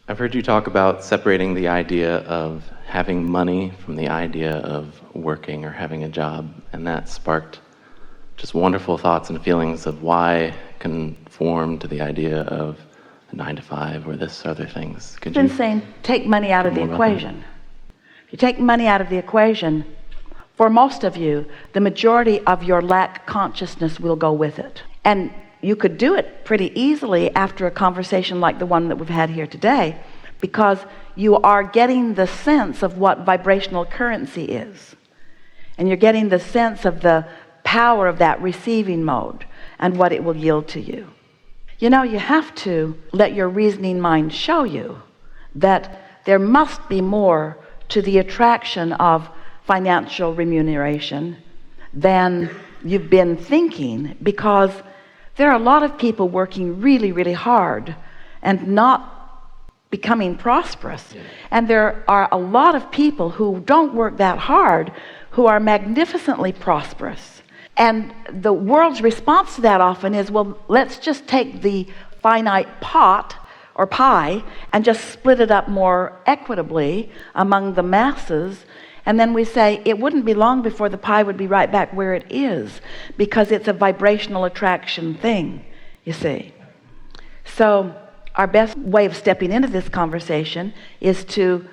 I've heard you talk about separating the idea of having money from the idea of working or having a job, and that sparked just wonderful thoughts and feelings of why conform to the idea of a 9 to 5 or this other things. I've been saying take money out of the equation. If you take money out of the equation, for most of you, the majority of your lack consciousness will go with it. And you could do it pretty easily after a conversation like the one that we've had here today, because you are getting the sense of what vibrational currency is. And you're getting the sense of the power of that receiving mode and what it will yield to you. You know, you have to let your reasoning mind show you that there must be more to the attraction of financial remuneration than you've been thinking, because there are a lot of people working really, really hard and not becoming prosperous. And there are a lot of people who don't work that hard who are magnificently prosperous. And the world's response to that often is, well, let's just take the finite pot or pie and just split it up more equitably among the masses. And then we say it wouldn't be long before the pie would be right back where it is, because it's a vibrational attraction thing, you see. So our best way of stepping into this conversation is to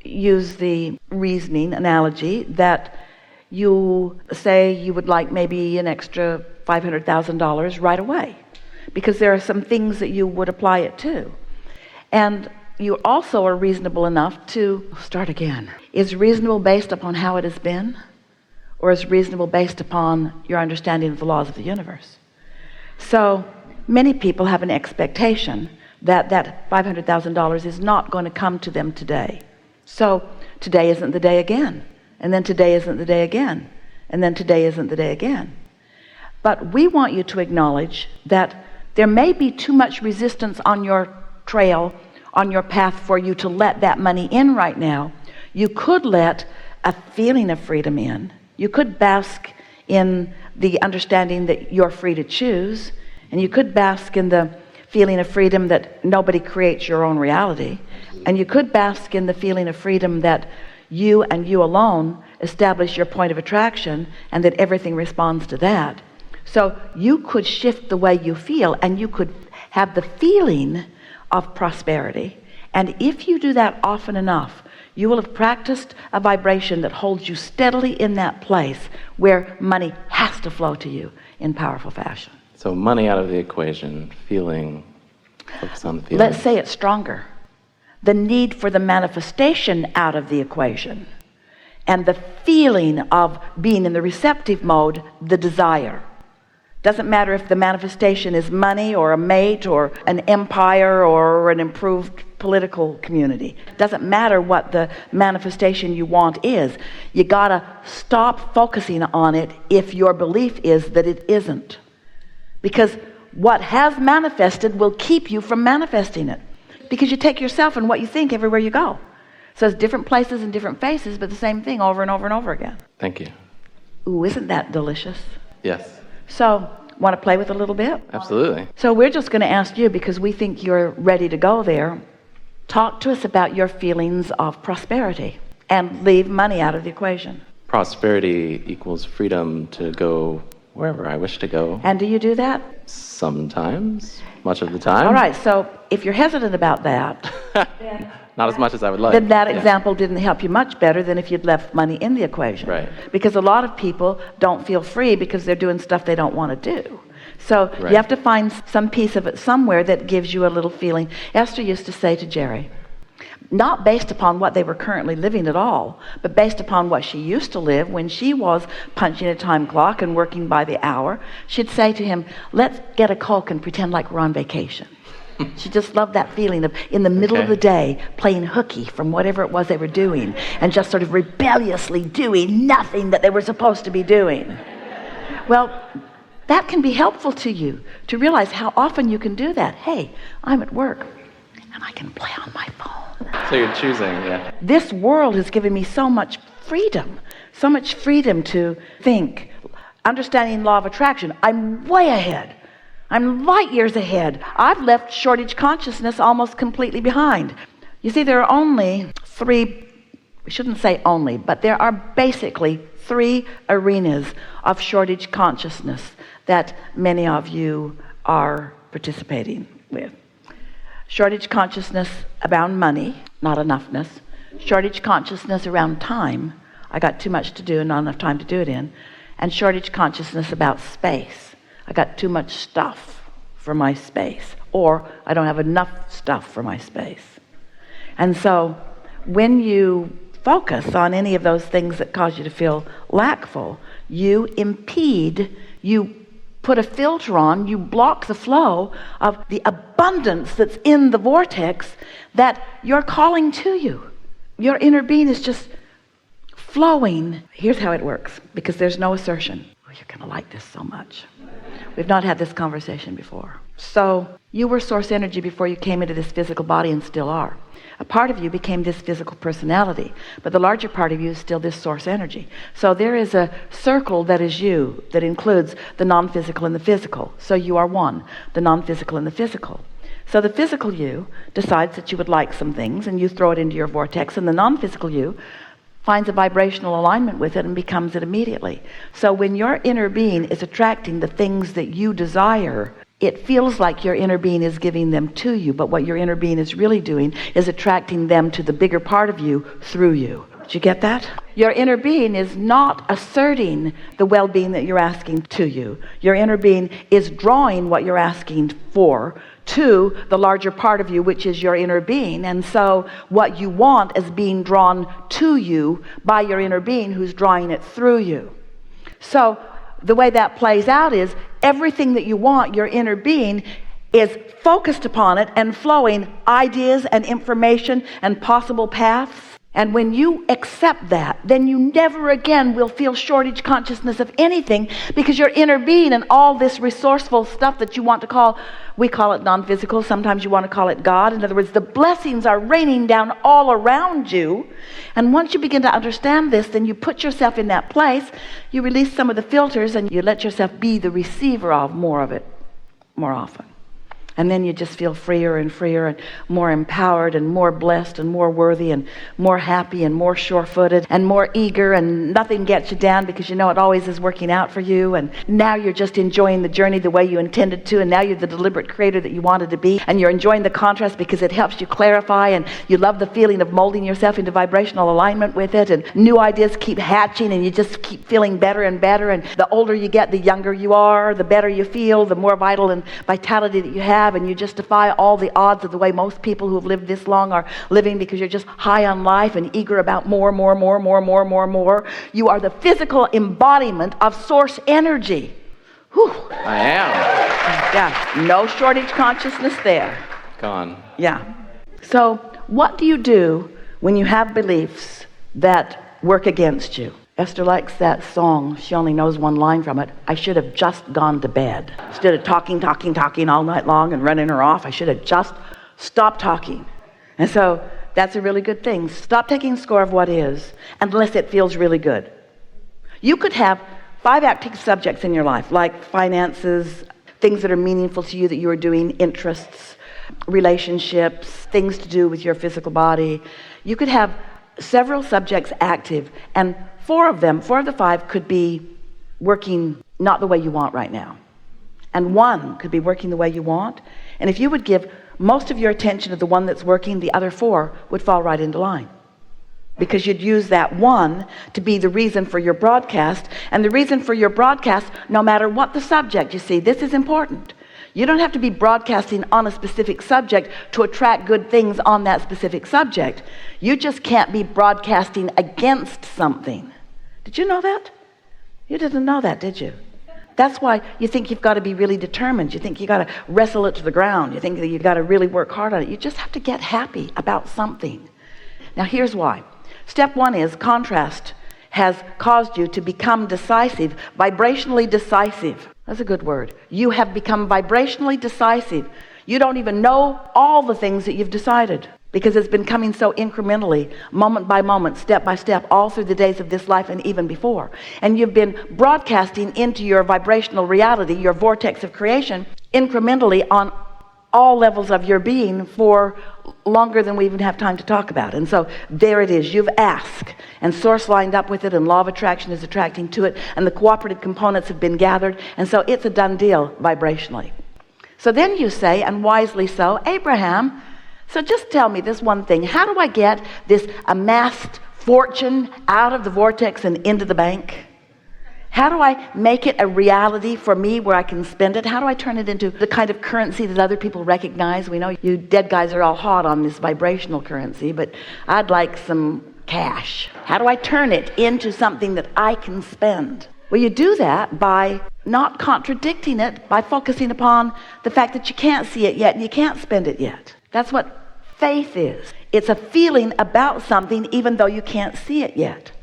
use the reasoning analogy that you say you would like maybe an extra $500,000 right away, because there are some things that you would apply it to. And you also are reasonable enough to start again. Is reasonable based upon how it has been, or is reasonable based upon your understanding of the laws of the universe? So many people have an expectation that that $500,000 is not going to come to them today. So today isn't the day again, and then today isn't the day again, and then today isn't the day again. But we want you to acknowledge that there may be too much resistance on your trail, on your path, for you to let that money in right now. You could let a feeling of freedom in. You could bask in the understanding that you're free to choose, and you could bask in the feeling of freedom that nobody creates your own reality, and you could bask in the feeling of freedom that you and you alone establish your point of attraction, and that everything responds to that. So you could shift the way you feel, and you could have the feeling of prosperity. And if you do that often enough, you will have practiced a vibration that holds you steadily in that place where money has to flow to you in powerful fashion. So money out of the equation, focus on the feeling. Let's say it's stronger. The need for the manifestation out of the equation, and the feeling of being in the receptive mode, the desire. Doesn't matter if the manifestation is money or a mate or an empire or an improved political community. Doesn't matter what the manifestation you want is. You gotta stop focusing on it if your belief is that it isn't. Because what has manifested will keep you from manifesting it. Because you take yourself and what you think everywhere you go. So it's different places and different faces, but the same thing over and over and over again. Thank you. Ooh, isn't that delicious? Yes. So, want to play with it a little bit? Absolutely. So we're just going to ask you, because we think you're ready to go there, talk to us about your feelings of prosperity and leave money out of the equation. Prosperity equals freedom to go wherever I wish to go. And do you do that? Sometimes, much of the time. All right, so if you're hesitant about that, not as much as I would like. then that example didn't help you much better than if you'd left money in the equation. Right. Because a lot of people don't feel free because they're doing stuff they don't want to do. So you have to find some piece of it somewhere that gives you a little feeling. Esther used to say to Jerry, not based upon what they were currently living at all, but based upon what she used to live when she was punching a time clock and working by the hour, she'd say to him, let's get a Coke and pretend like we're on vacation. She just loved that feeling of in the middle of the day playing hooky from whatever it was they were doing and just sort of rebelliously doing nothing that they were supposed to be doing. Well, that can be helpful to you to realize how often you can do that. Hey, I'm at work and I can play on my phone. So you're choosing, yeah. This world has given me so much freedom to think. Understanding law of attraction, I'm way ahead. I'm light years ahead. I've left shortage consciousness almost completely behind. You see, there are only three, we shouldn't say only, but there are basically three arenas of shortage consciousness that many of you are participating with. Shortage consciousness around money, not enoughness. Shortage consciousness around time, I got too much to do and not enough time to do it in. And shortage consciousness about space, I got too much stuff for my space, or I don't have enough stuff for my space. And so when you focus on any of those things that cause you to feel lackful, you impede, you put a filter on, you block the flow of the abundance that's in the vortex that you're calling to you. Your inner being is just flowing. Here's how it works, because there's no assertion. Oh, you're going to like this so much. We've not had this conversation before. So you were source energy before you came into this physical body and still are. A part of you became this physical personality, but the larger part of you is still this source energy. So there is a circle that is you that includes the non-physical and the physical. So you are one, the non-physical and the physical. So the physical you decides that you would like some things and you throw it into your vortex, and the non-physical you finds a vibrational alignment with it and becomes it immediately. So when your inner being is attracting the things that you desire, it feels like your inner being is giving them to you, but what your inner being is really doing is attracting them to the bigger part of you through you. Did you get that? Your inner being is not asserting the well-being that you're asking to you. Your inner being is drawing what you're asking for to the larger part of you, which is your inner being. And so what you want is being drawn to you by your inner being, who's drawing it through you. So the way that plays out is everything that you want, your inner being is focused upon it and flowing ideas and information and possible paths. And when you accept that, then you never again will feel shortage consciousness of anything, because your inner being and all this resourceful stuff that you want to call, we call it non-physical, sometimes you want to call it God. In other words, the blessings are raining down all around you. And once you begin to understand this, then you put yourself in that place, you release some of the filters, and you let yourself be the receiver of more of it more often. And then you just feel freer and more empowered and more blessed and more worthy and more happy and more sure-footed and more eager, and nothing gets you down because you know it always is working out for you. And now you're just enjoying the journey the way you intended to, and now you're the deliberate creator that you wanted to be, and you're enjoying the contrast because it helps you clarify, and you love the feeling of molding yourself into vibrational alignment with it, and new ideas keep hatching, and you just keep feeling better and better. And the older you get, the younger you are, the better you feel, the more vital and vitality that you have, and you just defy all the odds of the way most people who have lived this long are living, because you're just high on life and eager about more. You are the physical embodiment of source energy. Whew. I am. Yeah, no shortage consciousness there. Gone. Yeah. So what do you do when you have beliefs that work against you? Esther likes that song. She only knows one line from it. I should have just gone to bed. Instead of talking all night long and running her off, I should have just stopped talking. And so that's a really good thing. Stop taking score of what is, unless it feels really good. You could have 5 active subjects in your life, like finances, things that are meaningful to you that you are doing, interests, relationships, things to do with your physical body. You could have several subjects active, and 4 of the 5 could be working not the way you want right now. And 1 could be working the way you want. And if you would give most of your attention to the one that's working, the other 4 would fall right into line. Because you'd use that 1 to be the reason for your broadcast. And the reason for your broadcast, no matter what the subject, you see, this is important. You don't have to be broadcasting on a specific subject to attract good things on that specific subject. You just can't be broadcasting against something. Did you know that? You didn't know that, did you? That's why you think you've got to be really determined. You think you got to wrestle it to the ground. You think that you've got to really work hard on it. You just have to get happy about something. Now here's why. Step 1 is contrast has caused you to become decisive, vibrationally decisive. That's a good word. You have become vibrationally decisive. You don't even know all the things that you've decided, because it's been coming so incrementally, moment by moment, step by step, all through the days of this life and even before. And you've been broadcasting into your vibrational reality, your vortex of creation, incrementally on all levels of your being for longer than we even have time to talk about. And so there it is. You've asked, and source lined up with it, and law of attraction is attracting to it, and the cooperative components have been gathered, and so it's a done deal vibrationally. So then you say, and wisely so, Abraham, so just tell me this one thing. How do I get this amassed fortune out of the vortex and into the bank? How do I make it a reality for me where I can spend it? How do I turn it into the kind of currency that other people recognize? We know you dead guys are all hot on this vibrational currency, but I'd like some cash. How do I turn it into something that I can spend? Well, you do that by not contradicting it, by focusing upon the fact that you can't see it yet and you can't spend it yet. That's what faith is. It's a feeling about something even though you can't see it yet.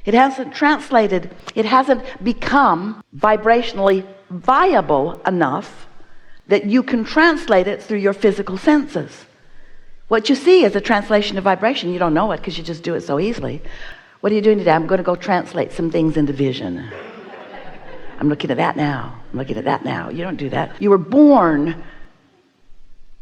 It hasn't translated, it hasn't become vibrationally viable enough that you can translate it through your physical senses. What you see is a translation of vibration. You don't know it because you just do it so easily. What are you doing today? I'm going to go translate some things into vision. I'm looking at that now. I'm looking at that now. You don't do that. You were born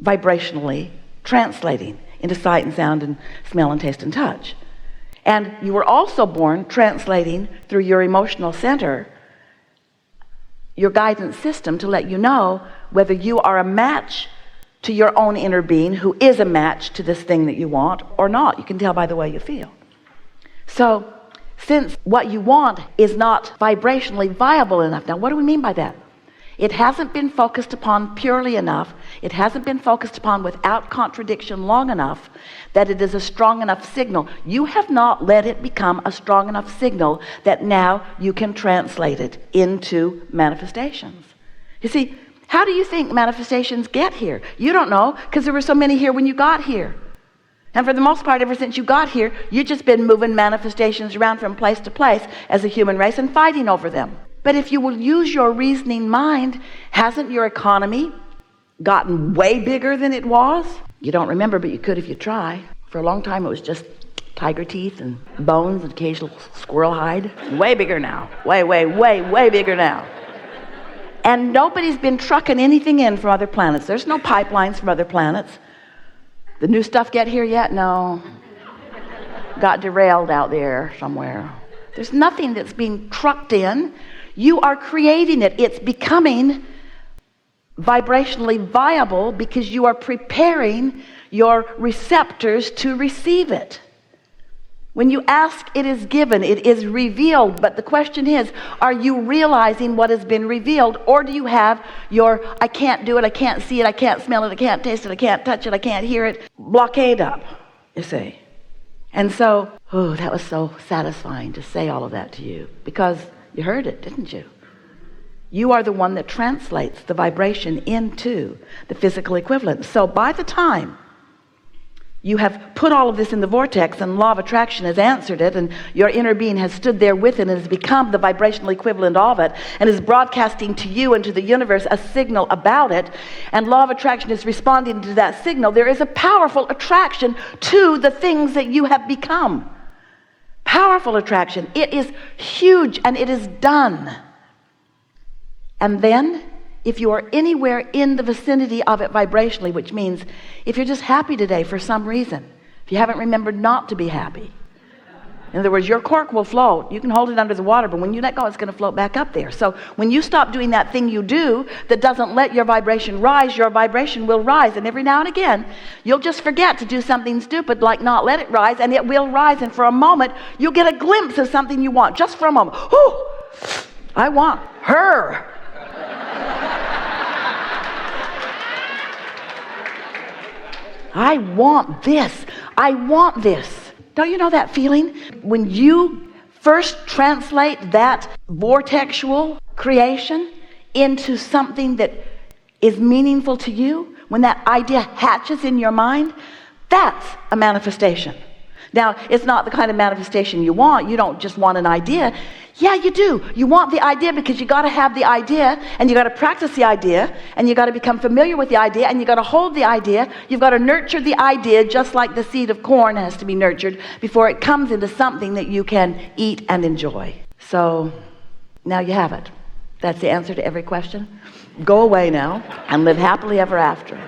vibrationally translating into sight and sound and smell and taste and touch. And you were also born translating through your emotional center, your guidance system, to let you know whether you are a match to your own inner being, who is a match to this thing that you want, or not. You can tell by the way you feel. So since what you want is not vibrationally viable enough, now what do we mean by that? It hasn't been focused upon purely enough. It hasn't been focused upon without contradiction long enough that it is a strong enough signal. You have not let it become a strong enough signal that now you can translate it into manifestations. You see, how do you think manifestations get here? You don't know, because there were so many here when you got here. And for the most part, ever since you got here, you've just been moving manifestations around from place to place as a human race and fighting over them. But if you will use your reasoning mind, hasn't your economy gotten way bigger than it was? You don't remember, but you could if you try. For a long time, it was just tiger teeth and bones and occasional squirrel hide. Way bigger now. Way, way, way, way bigger now. And nobody's been trucking anything in from other planets. There's no pipelines from other planets. The new stuff get here yet? No. Got derailed out there somewhere. There's nothing that's being trucked in. You are creating it. It's becoming vibrationally viable because you are preparing your receptors to receive it. When you ask, it is given, it is revealed. But the question is, are you realizing what has been revealed? Or do you have your, I can't do it, I can't see it, I can't smell it, I can't taste it, I can't touch it, I can't hear it, blockade up, you see? And so, that was so satisfying to say all of that to you, because you heard it, didn't you? You are the one that translates the vibration into the physical equivalent. So by the time you have put all of this in the vortex and law of attraction has answered it, and your inner being has stood there with it and has become the vibrational equivalent of it and is broadcasting to you and to the universe a signal about it, and law of attraction is responding to that signal, there is a powerful attraction to the things that you have become. Powerful attraction. It is huge, and it is done. And then, if you are anywhere in the vicinity of it vibrationally, which means if you're just happy today for some reason, if you haven't remembered not to be happy, in other words, your cork will float. You can hold it under the water, but when you let go, it's going to float back up there. So when you stop doing that thing you do that doesn't let your vibration rise, your vibration will rise. And every now and again, you'll just forget to do something stupid like not let it rise, and it will rise. And for a moment, you'll get a glimpse of something you want, just for a moment. Whew, I want her. I want this. I want this. Don't you know that feeling? When you first translate that vortexual creation into something that is meaningful to you, when that idea hatches in your mind, that's a manifestation. Now, it's not the kind of manifestation you want. You don't just want an idea. Yeah, you do. You want the idea because you got to have the idea, and you got to practice the idea, and you got to become familiar with the idea, and you got to hold the idea. You've got to nurture the idea just like the seed of corn has to be nurtured before it comes into something that you can eat and enjoy. So now you have it. That's the answer to every question. Go away now and live happily ever after.